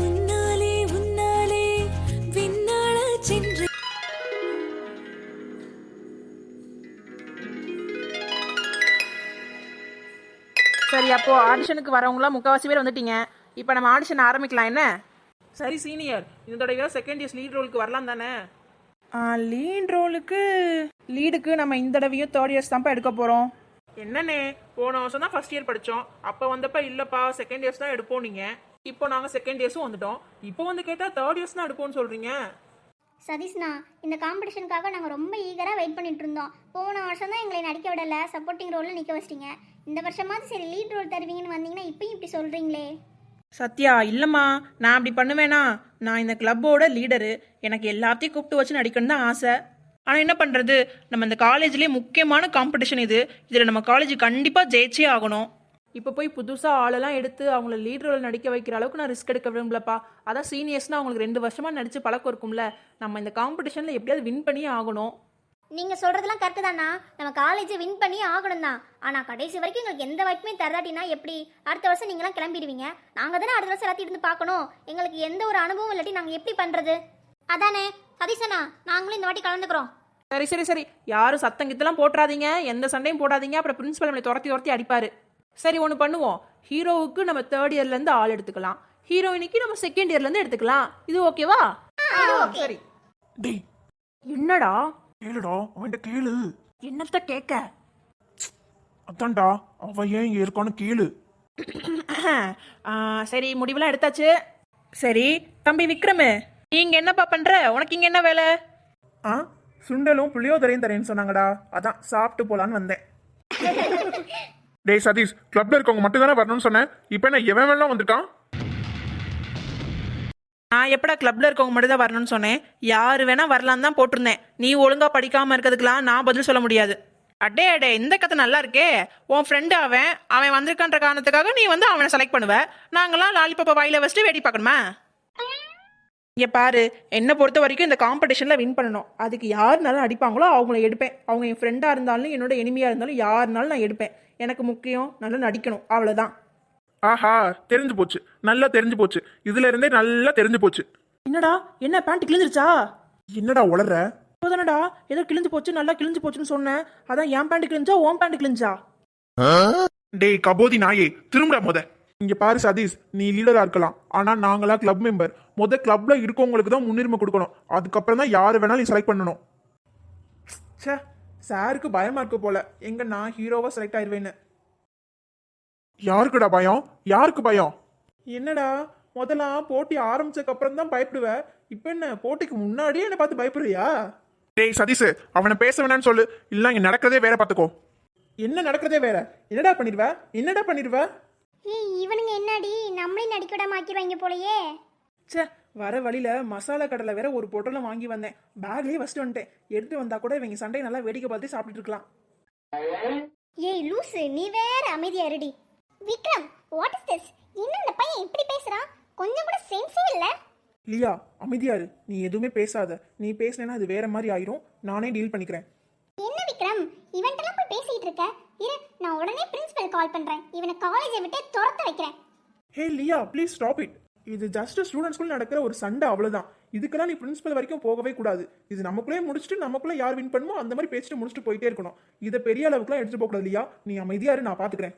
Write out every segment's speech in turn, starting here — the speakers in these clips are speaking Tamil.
உன்னாலே உன்னாலே விண்ணாள சென்று சரி, அப்போ ஆடிஷனுக்கு வரவங்களாம் முக்கால்வாசி பேர் வந்துட்டீங்க. இப்போ நம்ம ஆடிஷன் ஆரம்பிக்கலாம் என்ன? சரி சீனியர், இந்த தடவை செகண்ட் இயர்ஸ் லீட் ரோலுக்கு வரலாம் தானே? லீடுக்கு நம்ம இந்த தடவையும் தேர்ட் இயர்ஸ் தான்ப்பா எடுக்க போகிறோம். என்னண்ணே, போன வருஷம் தான் ஃபர்ஸ்ட் இயர் படித்தோம். அப்போ வந்தப்ப இல்லைப்பா செகண்ட் இயர்ஸ் தான் எடுப்போம் நீங்கள். இப்போ நாங்கள் செகண்ட் இயர்ஸும் வந்துட்டோம். இப்போ வந்து கேட்டால் தேர்ட் இயர்ஸ் தான் எடுப்போம்னு சொல்கிறீங்க. சதீஷ்ண்ணா, இந்த காம்படிஷனுக்காக நாங்கள் ரொம்ப ஈகராக வெயிட் பண்ணிட்டு இருந்தோம். போன வருஷம் தான் எங்களை நடிக்க விடலை, சப்போர்ட்டிங் ரோலில் நிற்க வச்சிட்டீங்க. இந்த வருஷமாவது சரி லீட் ரோல் தருவீங்கன்னு வந்தீங்கன்னா இப்பயும் இப்படி சொல்கிறீங்களே. சத்யா, இல்லைம்மா, நான் அப்படி பண்ணுவேனா? நான் இந்த கிளப்போட லீடரு. எனக்கு எல்லாத்தையும் கூப்பிட்டு வச்சு நடிக்கணும்னு தான் ஆசை. ஆனால் என்ன பண்ணுறது, நம்ம இந்த காலேஜ்லேயே முக்கியமான காம்படிஷன் இது. இதில் நம்ம காலேஜ் கண்டிப்பாக ஜெயிச்சே ஆகணும். இப்போ போய் புதுசாக ஆளெல்லாம் எடுத்து அவங்கள லீட் ரோல் நடிக்க வைக்கிற அளவுக்கு நான் ரிஸ்க் எடுக்க விரும்பலப்பா. அதான் சீனியர்ஸ்னால் அவங்களுக்கு 2 வருஷமாக நடித்து பழக்கம் இருக்கும்ல. நம்ம இந்த காம்படிஷனில் எப்படியாவது வின் பண்ணியே ஆகணும். நீங்கள் சொல்கிறதுலாம் கரெக்டு தானா? நம்ம காலேஜை வின் பண்ணி ஆகணும் தான். ஆனால் கடைசி வரைக்கும் எங்களுக்கு எந்த வாய்ப்புமே தராட்டினா எப்படி? அடுத்த வருஷம் நீங்களாம் கிளம்பிடுவீங்க. நாங்கள் தானே அடுத்த வருஷம் எல்லாத்தையும் இருந்து பார்க்கணும். எங்களுக்கு எந்த ஒரு அனுபவம் இல்லாட்டி நாங்கள் எப்படி பண்ணுறது? அதானே சதீஷண்ணா, நாங்களும் இந்த வாட்டி கலந்துக்கிறோம். சரி சரி சரி, யாரும் சத்தம் கித்தெல்லாம் போட்டுறாதீங்க, எந்த சண்டையும் போடாதீங்க. அப்புறம் பிரின்சிபல் நம்மளை துரத்தி அடிப்பார். சரி, ஒன்று பண்ணுவோம். ஹீரோவுக்கு நம்ம தேர்ட் இயர்லேருந்து ஆள் எடுத்துக்கலாம், ஹீரோயினிக்கு நம்ம செகண்ட் இயர்லேருந்து எடுத்துக்கலாம். இது ஓகேவா? சரி. டேய், என்னடா? கேளுடா, அவன்கிட்ட கேளு. என்னத்த கேட்க? அதான்டா, அவன் ஏன் இங்க இருக்கான்னு கேளு. சரி, முடிவெல்லாம் எடுத்தாச்சு. சரி தம்பி விக்ரமு, நீங்கள் என்னப்பா பண்ணுற? உனக்கு இங்கே என்ன வேலை? சுண்டலும் புளியோதரையும் தரேன்னு சொன்னாங்கடா, அதான் சாப்பிட்டு போலான்னு வந்தேன். டேய் சதீஷ், கிளப்ல இருக்கவங்க மட்டும் தானே வரணும்னு சொன்னேன். இப்போ என்ன எவன் வேணாம் வந்திருக்கான்? நான் எப்படா கிளப்ல இருக்கவங்க மட்டும் தான் வரணும்னு சொன்னேன்? யாரு வேணா வரலான்னு தான் போட்டிருந்தேன். நீ ஒழுங்கா படிக்காம இருக்கிறதுக்கெல்லாம் நான் பதில் சொல்ல முடியாது. அடே இந்த கதை நல்லா இருக்கே. உன் ஃப்ரெண்டு அவன் வந்திருக்கான்ற காரணத்துக்காக நீ வந்து அவனை செலக்ட் பண்ணுவ. நாங்களாம் லாலிபாப்பா வாயில வச்சுட்டு வேடி பார்க்கணுமா? இங்கே பாரு, என்னை பொறுத்த வரைக்கும் இந்த காம்படிஷனில் வின் பண்ணணும். அதுக்கு யாருனாலும் அடிப்பாங்களோ அவங்கள எடுப்பேன். அவங்க என் ஃப்ரெண்டாக இருந்தாலும் என்னோட எனிமியாக இருந்தாலும் யாருனாலும் நான் எடுப்பேன். எனக்கு முக்கியம் நல்லா நடிக்கணும், அவ்வளோதான். ஆஹா, தெரிஞ்சு போச்சு, நல்லா தெரிஞ்சு போச்சு. இதுல இருந்தே நல்லா தெரிஞ்சு போச்சு. என்னடா, என்ன பேண்ட் கிழிஞ்சிருச்சா? என்னடா உளற? இப்போதானடா ஏதோ கிழிஞ்சு போச்சு, நல்லா கிழிஞ்சு போச்சுன்னு சொன்னேன். அதான் என் பேண்ட் கிழிஞ்சா உன் பேண்ட் கிழிஞ்சா? டேய் கபோதி நாயே, திரும்புடா முத. இங்க பாரு சதீஷ், நீ லீடரா இருக்கலாம், ஆனா நாங்களா கிளப் மெம்பர். கிளப்ல இருக்கவங்களுக்கு தான் முன்னுரிமை கொடுக்கணும். அதுக்கப்புறம் தான் யாரு வேணாலும் நீ செலக்ட் பண்ணணும். சே, சாருக்கு பயமா இருக்கு போல, எங்க நான் ஹீரோவா செலக்ட் ஆயிடுவேன்னு. யாருக்குடா பயம்? யாருக்கு பயம்? என்னடா, முதல்ல போட்டி ஆரம்பிச்சதுக்கு அப்புறம் தான் பயப்படுவேன். இப்ப என்ன போட்டிக்கு முன்னாடியே என்ன பார்த்து பயப்படுறியா? டேய் சதீஷ், அவனை பேச வேணான்னு சொல்லு, இல்ல இங்க நடக்கிறதே வேற பாத்துக்கோ. என்ன நடக்கிறதே வேற? என்னடா பண்ணிடுவ? ஏய், இவனுங்க என்னடி நம்மளையும் நடிக்க விடாம ஆக்கிடுவாங்க போலயே. சே, வர வழியில மசாலா கடலை வேற ஒரு பொட்டலம் வாங்கி வந்தேன். பேக்லயே வச்சுட்டு வந்துட்டேன். எடுத்து வந்தா கூட இவங்க சண்டையை நல்லா வேடிக்கை பார்த்து சாப்பிட்டுட்டு இருக்கலாம். ஏய் லூசு, நீ வேற அமைதியா இருடி. Vikram, what is this? என்ன இந்த பையன் இப்படி பேசுறான்? கொஞ்சம் கூட சென்ஸே இல்ல. லியா, அமைதியாரு. நீ எதுவுமே பேசாத. நீ பேசினேன்னா அது வேற மாதிரி ஆயிரும். நானே டீல் பண்ணிக்கிறேன். என்ன விக்ரம், இவன்ட்டெல்லாம் போய் பேசிட்டு இருக்க? இரு, நான் உடனே பிரின்சிபல் கால் பண்றேன். இவனை காலேஜை விட்டு துரத்த வைக்கிறேன். ஹே லியா, ப்ளீஸ் ஸ்டாப் இட். இது ஜஸ்ட் ஸ்டூடெண்ட்ஸ்குள்ள நடக்கிற ஒரு சண்டை, அவ்வளவுதான். இதுக்கெல்லாம் நீ பிரின்சிபல் வரைக்கும் போகவே கூடாது. இது நமக்குள்ளே முடிச்சுட்டு நமக்குள்ள யார் வின் பண்ணுமோ அந்த மாதிரி பேசிட்டு முடிச்சுட்டு போயிட்டே இருக்கணும். இதை பெரிய அளவுக்குலாம் எடுத்துட்டு போக கூடாது. லியா, நீ அமைதியாரு, நான் பாத்துக்கிறேன்.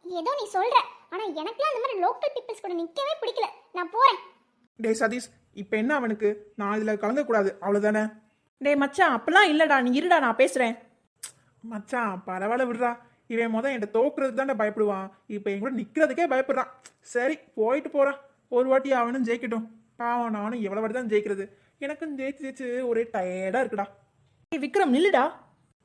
ஏதோ நீ சொல்ற, ஆனா எனக்குலாம் அந்த மாதிரி லோக்கல் பீப்பிள்ஸ் கூட நிக்கவே பிடிக்கல. நான் போறேன். டே சதீஷ், இப்போ என்ன அவனுக்கு? நான் இதுல கலங்க கூடாது, அவ்வளவுதானே? டேய் மச்சான், அப்பெல்லாம் இல்லடா, நீ இருடா, நான் பேசுறேன். மச்சான் பரவாயில்ல, விடுறா. இவன் என்கிட்ட தோக்குறது தானே பயப்படுவான். இப்போ என் கூட நிக்கிறதுக்கே பயப்படுறான். சரி, போயிட்டு போறான். ஒரு வாட்டி அவனும் ஜெயிக்கட்டும். பாவம், நானும் எவ்வளவு வாட்டி தான் ஜெயிக்கிறது. எனக்கும் ஜெயிச்சு ஒரே டயர்டா இருக்குடா. ஏய் விக்ரம், நில்லுடா.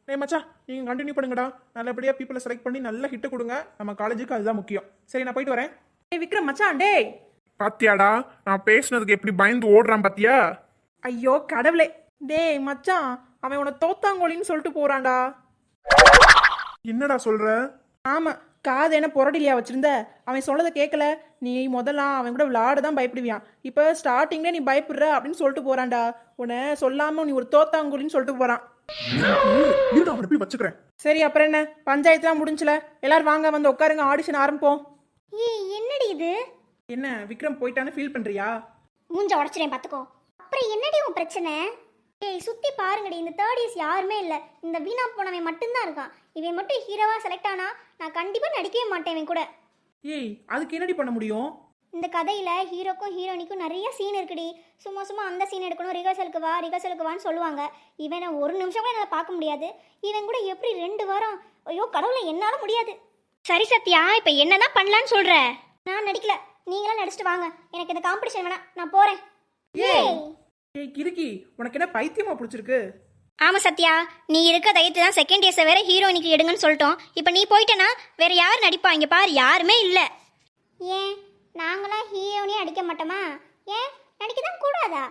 டேய் மச்சான், நீங்க கண்டினியூ பண்ணுங்கடா. நல்லபடியா பீப்புளை செலக்ட் பண்ணி நல்ல ஹிட் கொடுங்க. நம்ம காலேஜுக்கு அதுதான் முக்கியம். சரி, நான் போயிட்டு வரேன். ஏய் விக்ரம் மச்சான், டேய். பாத்தியாடா, நான் பேசுனதுக்கு எப்படி பயந்து ஓடுறான் பாத்தியா? ஐயோ கடவுளே. டேய் மச்சான், அவன் உன தோத்தாங்கோலின்னு சொல்லிட்டு போறான்டா. என்னடா சொல்ற? ஆமா, காது என்ன புரடிலியா வச்சிருந்த? அவன் சொன்னதை கேட்கல. நீ முதல்ல அவன் கூட விளையாட தான் பயப்படுவியான். இப்போ ஸ்டார்டிங்ல நீ பயப்படுற அப்படின்னு சொல்லிட்டு போறான்டா. உன்னை சொல்லாம நீ ஒரு தோத்தாங்கோலின்னு சொல்லிட்டு போறான். இருடா அவனை போய் வச்சுக்கிறேன். சரி அப்புறம் என்ன, பஞ்சாயத்துலாம் முடிஞ்சுல, எல்லாரும் வாங்க வந்து உட்காருங்க, ஆடிஷன் ஆரம்பிப்போம். ஏய் என்னடி இது? என்ன விக்ரம் போயிட்டான்னு ஃபீல் பண்றியா? மூஞ்ச உடச்சிட்டேன் பாத்துக்கோ. அப்புறம் என்னடி உன் பிரச்சனை? ஏய் சுத்தி பாருங்கடி, இந்த தேர்ட் இயர்ஸ் யாருமே இல்ல. இந்த வீணா போனவன் மட்டும்தான் இருக்கான். இவன் மட்டும் ஹீரோவா செலக்ட் ஆனா நான் கண்டிப்பா நடிக்கவே மாட்டேன் இவன் கூட. ஏய் அதுக்கு என்னடி பண்ண முடியும்? இந்த கதையில ஹீரோக்கும் ஹீரோனிக்கும் நிறைய சீன் இருக்குடி. சும்மா சும்மா அந்த சீன் எடுக்கணும், ரிகர்சலுக்கு வான்னு சொல்லுவாங்க. இவனை ஒரு நிமிஷம் கூட என்னால் பார்க்க முடியாது. இவன் கூட எப்படி 2 வாரம்? ஐயோ கடவுளை, என்னால முடியாது. சரி சத்யா, இப்ப என்னதான் பண்ணலான்னு சொல்ற? நான் நடிக்கல, நீங்களாம் நடிச்சிட்டு வாங்க. எனக்கு இந்த காம்படிஷன் வேணாம், நான் போறேன். ஏய் ஏய் கிறுக்கி, உனக்கு என்ன பைத்தியமா பிடிச்சிருக்கு? ஆமா சத்யா, நீ இருக்க தையத்து தான் செகண்ட் இயர்ஸை வேற ஹீரோயினிக்கு எடுங்கன்னு சொல்லிட்டோம். இப்போ நீ போயிட்டேன்னா வேற யார் நடிப்பா? இங்க பாரு, யாருமே இல்ல. ஏன் நாங்களாம் ஹீரோயினே அடிக்க மாட்டோமா? ஏன் நடிக்க தான் கூடாதா?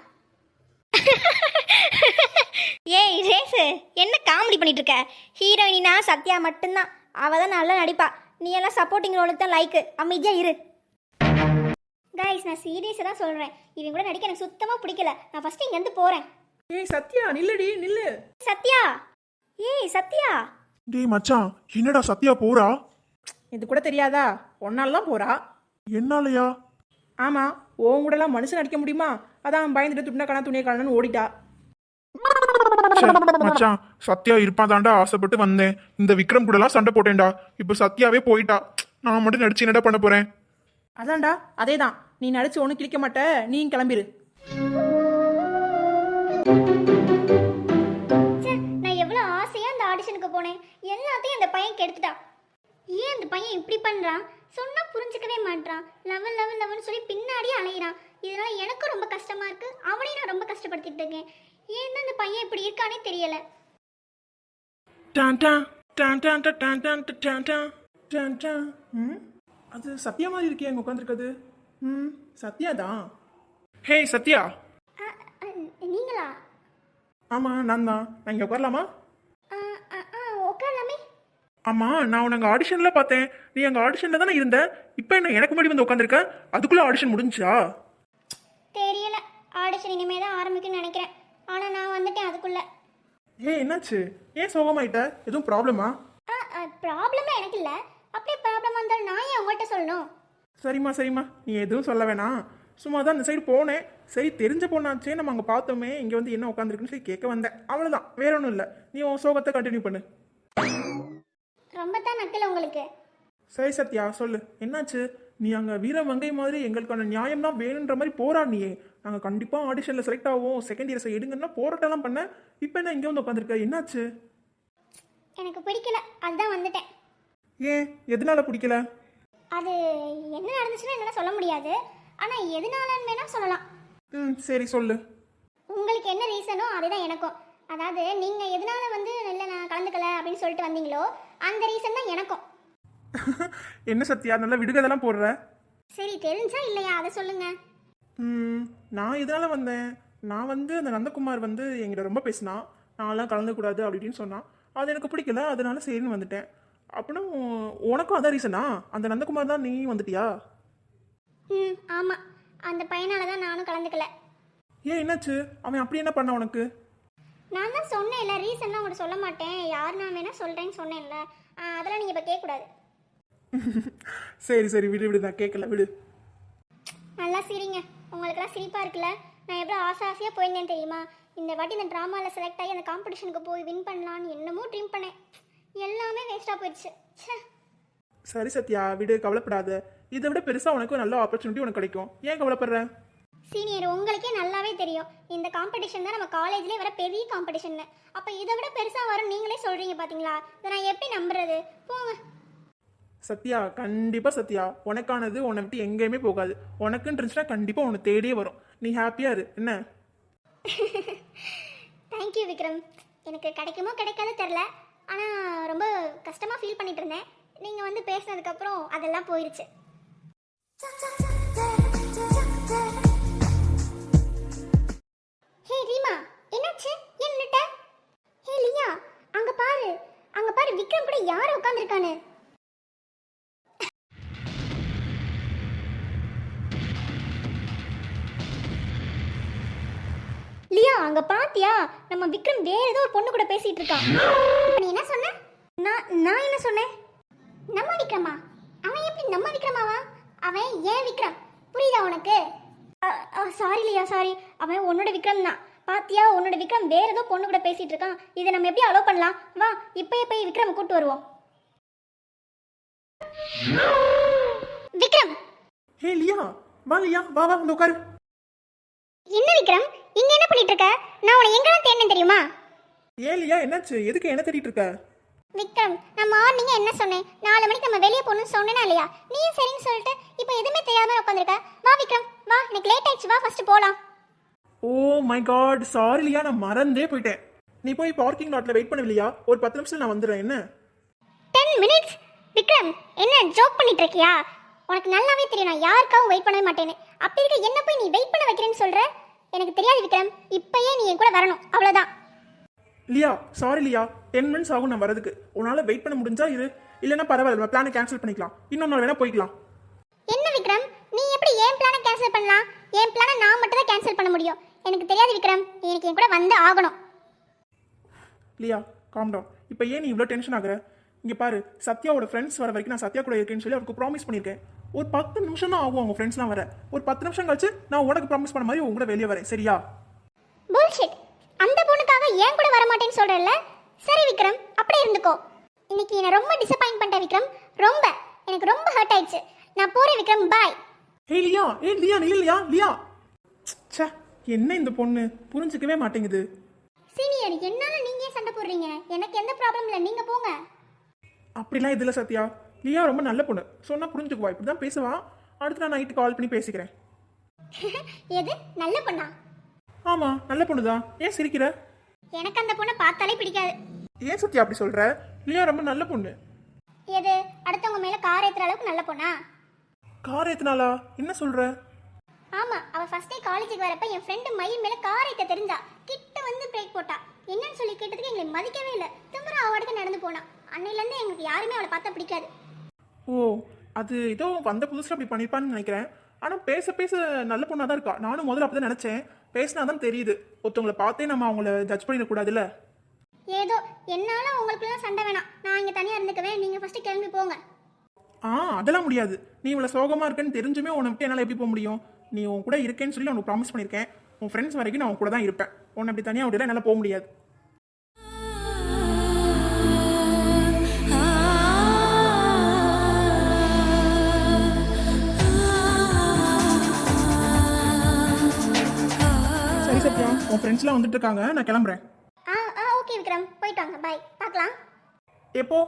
ஏய் ரேசு, என்ன காமெடி பண்ணிட்டு இருக்க? ஹீரோயினா சத்யா மட்டும்தான், அவ தான் நல்லா நடிப்பா. நீ எல்லாம் சப்போர்ட்டிங் ரோலுக்கு தான் லைக்கு. அமைதியா இரு. கைஸ், நான் சீரியஸாக தான் சொல்கிறேன். இவன் கூட நடிக்க எனக்கு சுத்தமாக பிடிக்கல. நான் ஃபஸ்ட்டு இங்கேருந்து போகிறேன். ஏய் சத்யா நில்லுடி நில்லு. சத்யா, ஏய் சத்யா. டேய் மச்சான், என்னடா சத்யா போறா? இது கூட தெரியாதா? ஒன்னால தான் போறா. என்னாலயா? ஆமா, உன் கூட எல்லாம் மனுஷன் நடிக்க முடியுமா? அதான் பயந்துட்டு துணியை காணன்னு ஓடிட்டா. ச்சே, மச்சான் சத்யா இருப்பான் தாண்டா ஆசைப்பட்டு வந்தேன். இந்த விக்ரம் கூட எல்லாம் சண்டை போட்டேன்டா. இப்ப சத்யாவே போயிட்டா. நான் மட்டும் நடிச்சு என்னடா பண்ண போறேன்? அதான்டா, அதேதான். நீ நடிச்சு ஒன்றும் கிளிக்க மாட்ட, நீ கிளம்பிரு. நான் எவ்வளோ ஆசையாக அந்த ஆடிஷனுக்கு போனேன். எல்லாத்தையும் அந்த பையன் கெடுத்துட்டா. ஏன் அந்த பையன் இப்படி பண்ணுறான்? சொன்னால் புரிஞ்சுக்கவே மாட்டான். லெவன் சொல்லி பின்னாடியே அலையிறான். இதனால எனக்கும் ரொம்ப கஷ்டமா இருக்கு. அவனையும் நான் ரொம்ப கஷ்டப்படுத்திட்டு இருக்கேன். ஏன் அந்த பையன் இப்படி இருக்கானே தெரியல. டான் டான் டான் டான் டான் டான் டான் டான் டான் டான். அது சத்யா மாதிரி இருக்கே அங்கே உட்காந்துருக்குது. சத்யா தான். ஹே சத்யா. நீங்களா? ஆமாம் நான் தான். நான் இங்கே உட்காரலாமா? உட்காரலாமே. ஆமாம், நான் உனக்கு ஆடிஷனில் பார்த்தேன். நீ அங்கே ஆடிஷனில் தானே இருந்த. இப்போ என்ன எனக்கு முன்னாடி வந்து உட்காந்துருக்க? அதுக்குள்ளே ஆடிஷன் முடிஞ்சா? தெரியல, ஆடிஷன் இனிமே தான் ஆரம்பிக்குன்னு நினைக்கிறேன். ஆனால் நான் வந்துட்டேன் அதுக்குள்ள. ஏன் என்னாச்சு? ஏன் சோகமாயிட்ட? எதுவும் ப்ராப்ளமா? ப்ராப்ளமே எனக்கு இல்லை. அப்படியே ப்ராப்ளம் வந்தாலும் நான் ஏன் உங்கள்கிட்ட சொல்லணும்? சரிம்மா நீ எதுவும் சொல்ல வேணாம். சும்மா தான் அந்த சைடு போனேன். சரி தெரிஞ்ச பொண்ணாச்சே, நம்ம அங்கே பார்த்தோமே, இங்கே வந்து என்ன உட்காந்துருக்குன்னு சொல்லி கேட்க வந்தேன். அவ்வளோதான், வேற ஒன்றும் இல்லை. நீ உன் சோகத்தை கண்டினியூ பண்ணு. ரொம்ப தான் நக்கல உங்களுக்கு. சரி சத்யா சொல்லு, என்னாச்சு? நீ அங்கே வீரமங்கை மாதிரி எங்களுக்கான நியாயம் தான் வேணுன்ற மாதிரி போராடினியே. நாங்கள் கண்டிப்பாக ஆடிஷனில் செலக்ட் ஆகும், செகண்ட் இயர்ஸை எடுங்கன்னா போராட்டம்லாம் பண்ண. இப்போ என்ன இங்கே வந்து உட்காந்துருக்க? என்னாச்சு? எனக்கு பிடிக்கல, அதுதான் வந்துட்டேன். ஏன் எதனால பிடிக்கல? அது என்ன நடந்துச்சுன்னு என்னால் சொல்ல முடியாது. ஆனால் எதனாலன்னு வேணா சொல்லலாம். சரி சொல்லு. உங்களுக்கு என்ன ரீசனோ அதுதான் எனக்கும். அதாவது நீங்கள் எதனால வந்து இல்லை நான் கலந்துக்கல அப்படின்னு சொல்லிட்டு வந்தீங்களோ அந்த ரீசன் தான் எனக்கும். என்ன சத்யா நல்லா விடுகதெல்லாம் போடுற? சரி தெரிஞ்சா இல்லையா அதை சொல்லுங்க. நான் இதனால வந்தேன். நான் வந்து அந்த நந்தகுமார் வந்து என்கிட்ட ரொம்ப பேசினான். நான்லாம் கலந்துக்கூடாது அப்படின்னு சொன்னான். அது எனக்கு பிடிக்கல, அதனால சரின்னு வந்துட்டேன். அப்படின்னா உனக்கும் அதான் ரீசனா? அந்த நந்தகுமார் தான் நீ வந்துட்டியா? ஆமாம், அந்த பையனால தான் நானும் கலந்துக்கல. ஏன் என்னாச்சு? அவன் அப்படி என்ன பண்ண உனக்கு? நான் தான் சொன்னேன்ல, ரீசன்லாம் உங்கள்கிட்ட சொல்ல மாட்டேன், யார் நான் வேணா சொல்கிறேன்னு சொன்னேன்ல. அதெல்லாம் நீங்கள் இப்போ கேட்கக்கூடாது. சரி விடு நான் கேட்கல, விடு. நல்லா சிரிங்க. உங்களுக்கெல்லாம் சிரிப்பாக இருக்குல்ல. நான் எவ்வளோ ஆசையாக போயிருந்தேன் தெரியுமா? இந்த வாட்டி இந்த ட்ராமாவில் செலக்ட் ஆகி அந்த காம்படிஷனுக்கு போய் வின் பண்ணலான்னு என்னமோ ட்ரீம் பண்ணேன். எல்லாமே வேஸ்ட்டாக போயிடுச்சு. சரி சத்யா விடு, கவலைப்படாத. இதை விட பெருசாக உனக்கு நல்ல ஆப்பர்ச்சுனிட்டி உனக்கு கிடைக்கும். ஏன் கவலைப்படுற? சீனியர், உங்களுக்கே நல்லாவே தெரியும் இந்த காம்படிஷன் தான் நம்ம காலேஜ்லேயே வர பெரிய காம்படிஷன். அப்போ இதை விட பெருசாக வரும் நீங்களே சொல்கிறீங்க பார்த்தீங்களா? இதை நான் எப்படி நம்புறது? போங்க. சத்யா கண்டிப்பாக சத்யா, உனக்கானது உன்னை விட்டு எங்கேயுமே போகாது. உனக்குன்னு இருந்துச்சுன்னா கண்டிப்பாக உன்னை தேடியே வரும். நீ ஹாப்பியாக இரு என்ன? தேங்க்யூ விக்ரம். எனக்கு கிடைக்குமோ கிடைக்காது தெரில, ஆனால் ரொம்ப கஷ்டமாக ஃபீல் பண்ணிட்டு இருந்தேன். நீங்கள் வந்து பேசினதுக்கப்புறம் அதெல்லாம் போயிடுச்சு. ஹே ரீமா, என்னாச்சு? ஏன் நின்னுட்ட? ஹே லியா, அங்க பாரு விக்ரம் கூட யார் உட்கார்ந்திருக்கானு? லியா லியா அங்க பாத்தியா நம்ம விக்ரம் வேற ஏதோ ஒரு பொண்ணு கூட பேசிட்டு இருக்கான். இப்ப நீ என்ன சொன்ன? நான் என்ன சொன்னேன்? நம்ம விக்ரமா? அவன் எப்படி நம்ம விக்ரமாவா? அவன் ஏன் விக்ரம் புரியுதா உனக்கு? சாரி லியா சாரி, அவன் உன்னோட விக்ரம் தான். பாத்தியா உன்னோட விக்ரம் வேற ஏதோ பொண்ணு கூட பேசிட்டு இருக்கான். இதை நம்ம எப்படி அலோ பண்ணலாம்? வா இப்பயே போய் விக்ரம் கூட்டு வருவோம். விக்ரம் ஹே லியா, வா லியா, வா வா வந்து உட்காரு. என்ன விக்ரம் இங்க என்ன பண்ணிட்டு இருக்க? நான் உன்னை எங்கெல்லாம் தேடினேன் தெரியுமா? ஏன் லியா, என்னாச்சு? எதுக்கு என்ன தேடிட்டு இருக்க? விக்ரம் நான் மார்னிங் என்ன சொன்னேன்? 4 மணிக்கு நம்ம வெளியே போகணும்னு சொன்னேனா இல்லையா? நீயும் சரின்னு சொல்லிட்டு இப்போ எதுவுமே தெரியாம உட்காந்துருக்க. வா விக்ரம் வா, எனக்கு லேட் ஆயிடுச்சு, வா ஃபர்ஸ்ட் போலாம். ஓ மை காட், சாரி லியா, நான் மறந்தே போயிட்டேன். நீ போய் பார்க்கிங் லாட்ல வெயிட் பண்ணவில்லையா? ஒரு 10 நிமிஷம் நான் வந்துடுறேன். என்ன 10 மினிட்ஸ்? விக்ரம் என்ன ஜோக் பண்ணிட்டு இருக்கியா? உனக்கு நல்லாவே தெரியும் நான் யாருக்காகவும் வெயிட் பண்ணவே மாட்டேன்னு. அப்படி இருக்க என்ன போய் நீ வெயிட் பண்ண வைக்கிறேன்னு சொல்ற? எனக்கு தெரியாது விக்ரம், இப்பயே நீ என் கூட வரணும், அவ்வளவுதான். லியா சாரி லியா, 10 மினிட்ஸ் ஆகும் நான் வரதுக்கு. உன்னால வெயிட் பண்ண முடிஞ்சா இரு, இல்லைன்னா பரவாயில்ல, நம்ம பிளானை கேன்சல் பண்ணிக்கலாம். இன்னொரு நாள் வேணா போய்க்கலாம். என்ன விக்ரம் நீ எப்படி என் பிளானை கேன்சல் பண்ணலாம்? என் பிளானை நான் மட்டும் தான் கேன்சல் பண்ண முடியும். எனக்கு தெரியாது விக்ரம், எனக்கு என் கூட வந்து ஆகணும். லியா காம் டவுன். இப்போ ஏன் நீ இவ்வளோ டென்ஷன் ஆகுற? இங்கே பாரு, சத்யாவோட ஃப்ரெண்ட்ஸ் வர வரைக்கும் நான் சத்யா கூட இருக்கேன்னு சொல்லி அவருக்கு ப்ராமிஸ் பண்ணியிருக்கேன். ஒரு 10 நிமிஷம் தான் ஆகும் அவங்க ஃப்ரெண்ட்ஸ்லாம் வர. ஒரு 10 நிமிஷம் கழிச்சு நான் உனக்கு ப்ராமிஸ் பண்ண மாதிரி உங்க கூட வெளியே வரேன், சரியா? புல்ஷிட், அந்த பொண்ணுக்காக ஏன் கூட வர மாட்டேன்னு சொல்றல்ல? சரி விக்ரம் அப்படியே இருந்துக்கோ. இன்னைக்கு என்ன ரொம்ப டிசப்பாயிண்ட் பண்ணிட்ட விக்ரம், ரொம்ப எனக்கு ரொம்ப ஹர்ட் ஆயிடுச்சு. நான் போறேன் விக்ரம், பாய். ஏய் லியா, ஏய் லியா, நீ இல்லையா லியா? ச்சே, என்ன இந்த பொண்ணு புரிஞ்சுக்கவே மாட்டேங்குது. சீனியர் என்னால நீங்க ஏன் சண்டை போடுறீங்க? எனக்கு எந்த ப்ராப்ளம் இல்லை, நீங்க போங்க. அப்படிலாம் இதில் சத்யா, லியா ரொம்ப நல்ல பொண்ணு, சொன்னா புரிஞ்சுக்குவா. இப்படி தான் பேசுவா. அடுத்து நான் நைட்டு கால் பண்ணி பேசிக்கிறேன். எது நல்ல பொண்ணா? ஆமா நல்ல பொண்ணு தான். ஏன் சிரிக்கிற? எனக்கு அந்த பொண்ணை பார்த்தாலே பிடிக்காது. ஏன் சத்யா அப்படி சொல்ற? லியா ரொம்ப நல்ல பொண்ணு. எது அடுத்தவங்க மேல கார் ஏத்துற அளவுக்கு நல்ல பொண்ணா? கார் ஏத்துனாளா? என்ன சொல்ற? ஆமா, அவ ஃபர்ஸ்ட் டே காலேஜுக்கு வரப்ப என் ஃப்ரெண்டு மயில் மேல கார் ஏத்த தெரிஞ்சா. கிட்ட வந்து பிரேக் போட்டா. என்னன்னு சொல்லி கேட்டதுக்கு எங்களை மதிக்கவே இல்லை. திமிரா அவளுக்கு நடந்து போனா. அன்னையில இருந்து எங்களுக்கு யாருமே அவளை பார்த்தா பிடிக்காது. ஓ, அது ஏதோ வந்த புதுசுல அப்படி பண்ணிருப்பான்னு நினைக்கிறேன். ஆனா பேச பேச நல்ல பொண்ணா தான் இருக்கா. நானும் முதல்ல அப்படிதான் நினைச்சேன். பேசினாதான் தெரியுது. ஒருத்தவங்களை பார்த்தே நம்ம அவங்கள ஜட்ஜ் பண்ணிடக்கூடாதுல்ல. ஏதோ என்னால உங்களுக்குலாம் சண்டை வேணாம். நான் இங்க தனியா இருந்துக்குவேன். நீங்க ஃபர்ஸ்ட் கிளம்பி போங்க. அதெல்லாம் முடியாது. நீ இவ்வளவு சோகமா இருக்கேன்னு தெரிஞ்சுமே உன்னை விட்டு என்னால எப்படி போக முடியும்? நீ உன் கூட இருக்கேன்னு சொல்லி உனக்கு ப்ராமிஸ் பண்ணியிருக்கேன். உன் ஃப்ரெண்ட்ஸ் வரைக்கும் நான் உன் கூட தான் இருப்பேன். உன்னை அப்படி தனியாக விட்டுல என்னால் போக முடியாது. சரி சத்யா, உன் ஃப்ரெண்ட்ஸ்லாம் வந்துட்டு இருக்காங்க, நான் கிளம்புறேன். ஓகே விக்ரம், போயிட்டு வாங்க, பை. பார்க்கலாம். எப்போ?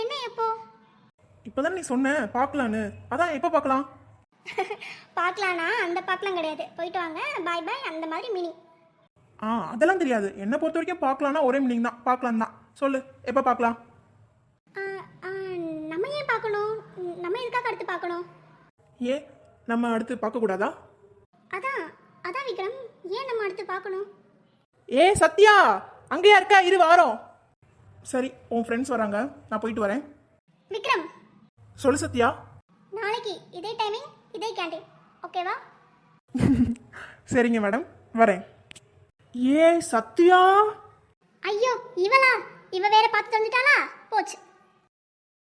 என்ன எப்போ? இப்போதான் நீ சொன்ன பார்க்கலான்னு. அதான் எப்போ பார்க்கலாம்? பார்க்கலானா அந்த பார்க்கலாம் கிடையாது. போயிட்டு வாங்க, பை பை, அந்த மாதிரி மீனிங். அதெல்லாம் தெரியாது. என்னை பொறுத்த வரைக்கும் பார்க்கலான்னா ஒரே மீனிங் தான். பார்க்கலாம் தான். சொல்லு, எப்போ பார்க்கலாம்? நம்ம ஏன் பார்க்கணும்? நம்ம எதுக்காக அடுத்து பார்க்கணும்? ஏன் நம்ம அடுத்து பார்க்கக்கூடாதா? அதான் அதான் விக்ரம், ஏன் நம்ம அடுத்து பார்க்கணும்? ஏ சத்யா, அங்கேயா இருக்கா? இரு வாரோம். சரி, உன் ஃப்ரெண்ட்ஸ் வராங்க, நான் போயிட்டு வரேன். விக்ரம் சொல்லு சத்யா. நாளைக்கு இதே டைமிங் இதே கேண்டீன், ஓகேவா? சரிங்க மேடம், வரேன். ஏ சத்யா, ஐயோ இவளா? இவ வேற பார்த்து வந்துட்டாளா? போச்சு.